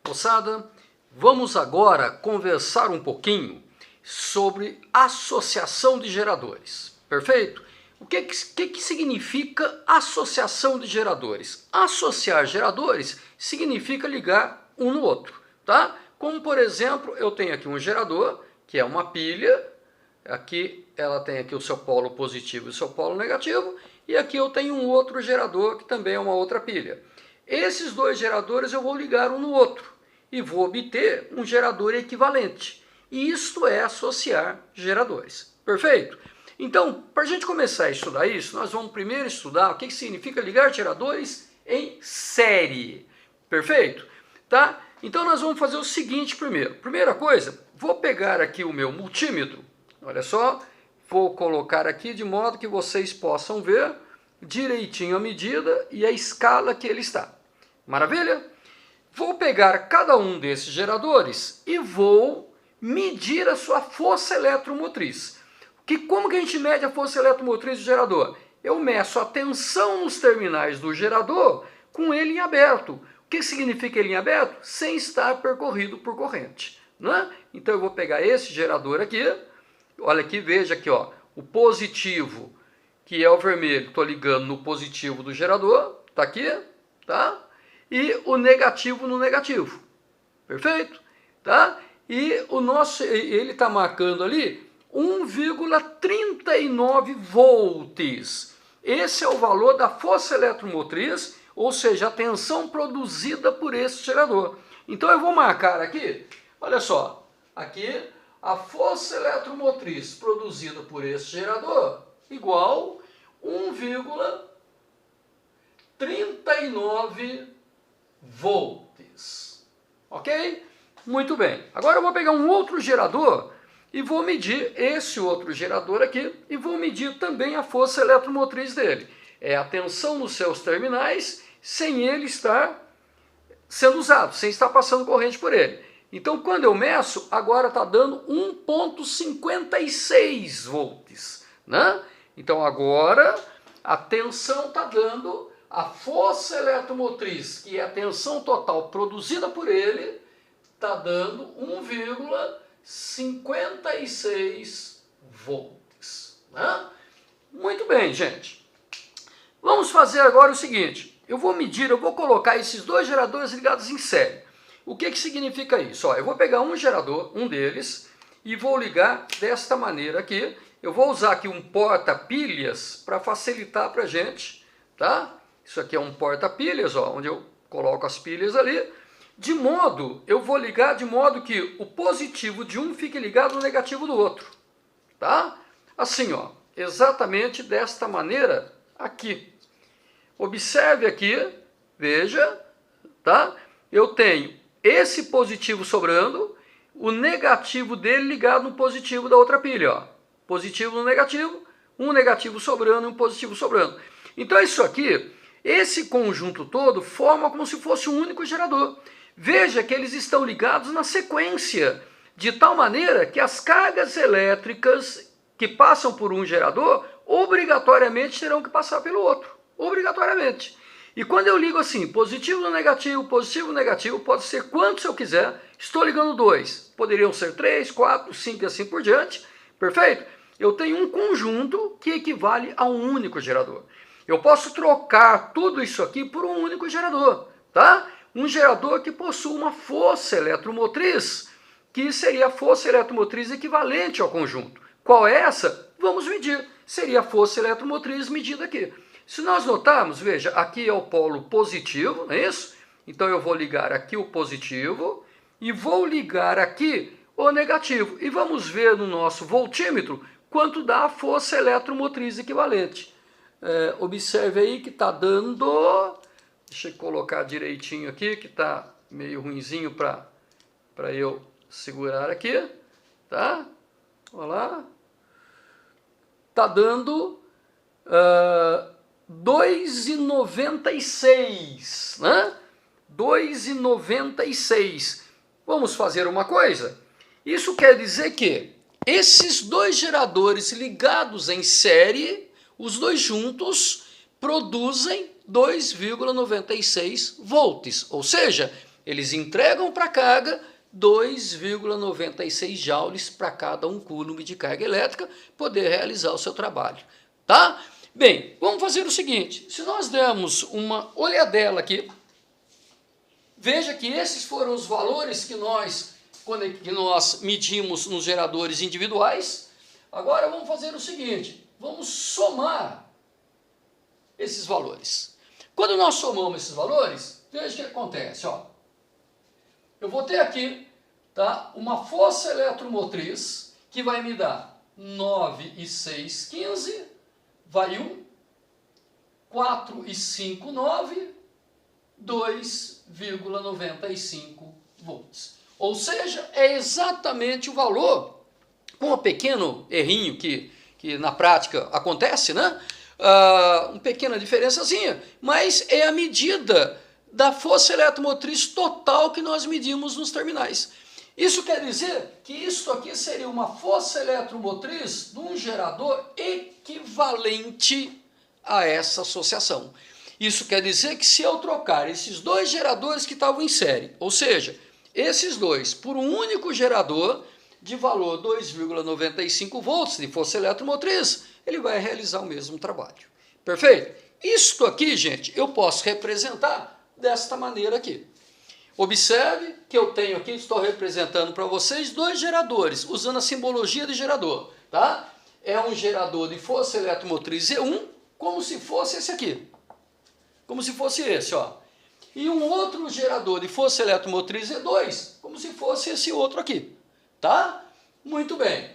Moçada, vamos agora conversar um pouquinho sobre associação de geradores, perfeito? O que significa associação de geradores? Associar geradores significa ligar um no outro, tá? Como, por exemplo, eu tenho aqui um gerador, que é uma pilha, aqui ela tem aqui o seu polo positivo e o seu polo negativo, e aqui eu tenho um outro gerador, que também é uma outra pilha. Esses dois geradores eu vou ligar um no outro e vou obter um gerador equivalente. E isto é associar geradores. Perfeito? Então, para a gente começar a estudar isso, nós vamos primeiro estudar o que significa ligar geradores em série. Perfeito? Tá? Então, nós vamos fazer o seguinte primeiro. Primeira coisa, vou pegar aqui o meu multímetro. Olha só, vou colocar aqui de modo que vocês possam ver direitinho a medida e a escala que ele está. Maravilha? Vou pegar cada um desses geradores e vou medir a sua força eletromotriz. Como que a gente mede a força eletromotriz do gerador? Eu meço a tensão nos terminais do gerador com ele em aberto. O que significa ele em aberto? Sem estar percorrido por corrente. Não é? Então eu vou pegar esse gerador aqui. Olha aqui, veja aqui, ó, o positivo, que é o vermelho, estou ligando no positivo do gerador, está aqui, tá? E o negativo no negativo, perfeito? Tá? E o nosso, ele está marcando ali 1,39 volts. Esse é o valor da força eletromotriz, ou seja, a tensão produzida por esse gerador. Então eu vou marcar aqui, olha só, aqui a força eletromotriz produzida por esse gerador igual 1,39 volts. Ok? Muito bem. Agora eu vou pegar um outro gerador e vou medir esse outro gerador aqui e vou medir também a força eletromotriz dele. É a tensão nos seus terminais sem ele estar sendo usado, sem estar passando corrente por ele. Então, quando eu meço, agora está dando 1,56 volts. Né? Então, agora a tensão está dando a força eletromotriz, que é a tensão total produzida por ele, está dando 1,56 volts. Né? Muito bem, gente. Vamos fazer agora o seguinte. Eu vou colocar esses dois geradores ligados em série. O que significa isso? Ó, eu vou pegar um gerador, um deles, e vou ligar desta maneira aqui. Eu vou usar aqui um porta-pilhas para facilitar para a gente, tá? Isso aqui é um porta-pilhas, ó, onde eu coloco as pilhas ali. Eu vou ligar de modo que o positivo de um fique ligado no negativo do outro, tá? Assim, ó, exatamente desta maneira aqui. Observe aqui, veja, tá? Eu tenho esse positivo sobrando, o negativo dele ligado no positivo da outra pilha, ó. Positivo no negativo, um negativo sobrando e um positivo sobrando. Então isso aqui, esse conjunto todo forma como se fosse um único gerador. Veja que eles estão ligados na sequência, de tal maneira que as cargas elétricas que passam por um gerador, obrigatoriamente terão que passar pelo outro. Obrigatoriamente. E quando eu ligo assim, positivo no negativo, pode ser quantos eu quiser. Estou ligando dois. Poderiam ser 3, 4, 5 e assim por diante. Perfeito? Eu tenho um conjunto que equivale a um único gerador. Eu posso trocar tudo isso aqui por um único gerador, tá? Um gerador que possui uma força eletromotriz, que seria a força eletromotriz equivalente ao conjunto. Qual é essa? Vamos medir. Seria a força eletromotriz medida aqui. Se nós notarmos, veja, aqui é o polo positivo, não é isso? Então eu vou ligar aqui o positivo e vou ligar aqui o negativo. E vamos ver no nosso voltímetro quanto dá a força eletromotriz equivalente. Observe aí que está dando... Deixa eu colocar direitinho aqui, que está meio ruinzinho para eu segurar aqui. Tá? Olha lá. Está dando... 2,96, né? 2,96. Vamos fazer uma coisa? Isso quer dizer que esses dois geradores ligados em série, os dois juntos, produzem 2,96 volts. Ou seja, Eles entregam para a carga 2,96 joules para cada 1 coulomb de carga elétrica poder realizar o seu trabalho, tá? Bem, vamos fazer o seguinte, se nós dermos uma olhadela aqui, veja que esses foram os valores que nós medimos nos geradores individuais. Agora vamos fazer o seguinte, vamos somar esses valores. Quando nós somamos esses valores, veja o que acontece, ó. Eu vou ter aqui, tá, uma força eletromotriz que vai me dar 9,615, vai 1, 4,59, 2,95 volts. Ou seja, é exatamente o valor, com um pequeno errinho que na prática acontece, né? Uma pequena diferençazinha, mas é a medida da força eletromotriz total que nós medimos nos terminais. Isso quer dizer que isto aqui seria uma força eletromotriz de um gerador equivalente a essa associação. Isso quer dizer que se eu trocar esses dois geradores que estavam em série, ou seja, esses dois por um único gerador de valor 2,95 volts de força eletromotriz, ele vai realizar o mesmo trabalho. Perfeito? Isto aqui, gente, eu posso representar desta maneira aqui. Observe que eu tenho aqui, estou representando para vocês dois geradores, usando a simbologia de gerador, tá? É um gerador de força eletromotriz E1, como se fosse esse aqui. Como se fosse esse, ó. E um outro gerador de força eletromotriz E2, como se fosse esse outro aqui, tá? Muito bem.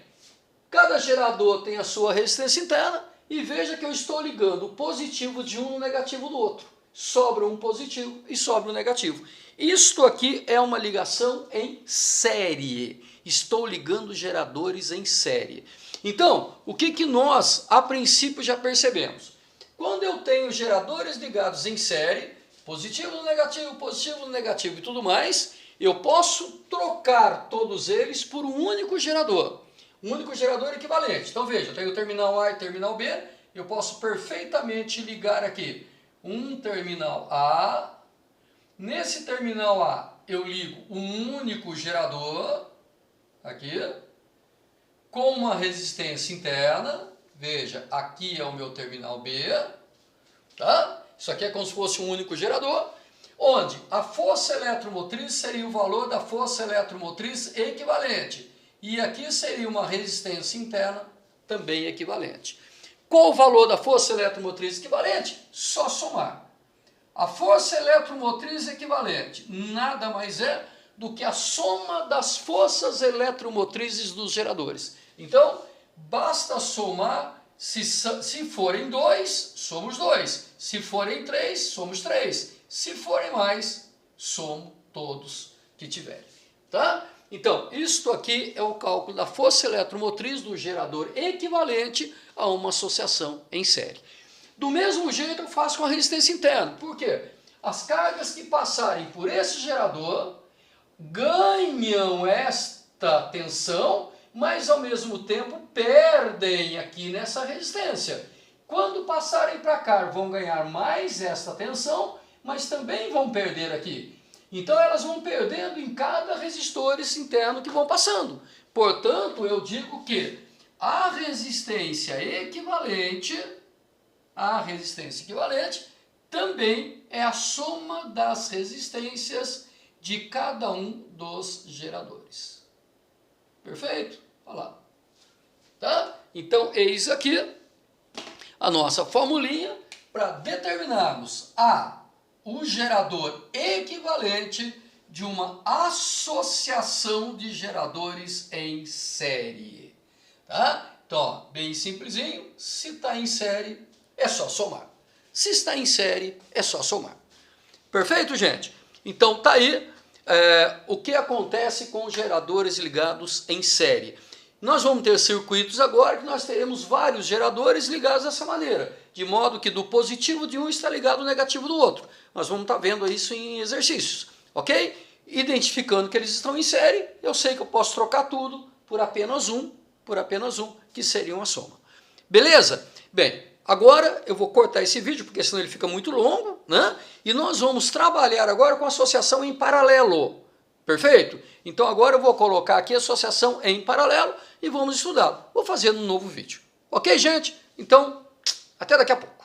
Cada gerador tem a sua resistência interna e veja que eu estou ligando o positivo de um no negativo do outro. Sobra um positivo e sobra um negativo. Isto aqui é uma ligação em série. Estou ligando geradores em série. Então, o que nós, a princípio, já percebemos? Quando eu tenho geradores ligados em série, positivo no negativo e tudo mais, eu posso trocar todos eles por um único gerador. Um único gerador equivalente. Então veja, eu tenho o terminal A e o terminal B, eu posso perfeitamente ligar aqui um terminal A. Nesse terminal A eu ligo um único gerador, aqui, com uma resistência interna. Veja, aqui é o meu terminal B, tá? Isso aqui é como se fosse um único gerador, onde a força eletromotriz seria o valor da força eletromotriz equivalente. E aqui seria uma resistência interna também equivalente. Qual o valor da força eletromotriz equivalente? Só somar. A força eletromotriz equivalente nada mais é do que a soma das forças eletromotrizes dos geradores. Então, basta somar, se forem 2, somos 2. Se forem 3, somos 3. Se forem mais, somo todos que tiverem. Tá? Então, isto aqui é o cálculo da força eletromotriz do gerador equivalente a uma associação em série. Do mesmo jeito eu faço com a resistência interna. Por quê? As cargas que passarem por esse gerador ganham esta tensão, mas ao mesmo tempo perdem aqui nessa resistência. Quando passarem para cá vão ganhar mais esta tensão, mas também vão perder aqui. Então elas vão perdendo em cada resistor interno que vão passando. Portanto, eu digo que a resistência equivalente também é a soma das resistências de cada um dos geradores. Perfeito? Olha lá. Tá? Então, eis aqui a nossa formulinha para determinarmos o gerador equivalente de uma associação de geradores em série. Tá? Então, ó, bem simplesinho, se está em série, é só somar. Se está em série, é só somar. Perfeito, gente? Então, tá aí o que acontece com os geradores ligados em série. Nós vamos ter circuitos agora que nós teremos vários geradores ligados dessa maneira, de modo que do positivo de um está ligado ao negativo do outro. Nós vamos estar vendo isso em exercícios, ok? Identificando que eles estão em série, eu sei que eu posso trocar tudo por apenas um, que seria uma soma. Beleza? Bem, agora eu vou cortar esse vídeo, porque senão ele fica muito longo, né? E nós vamos trabalhar agora com associação em paralelo. Perfeito? Então agora eu vou colocar aqui associação em paralelo e vamos estudá-lo. Vou fazer num novo vídeo. Ok, gente? Então, até daqui a pouco.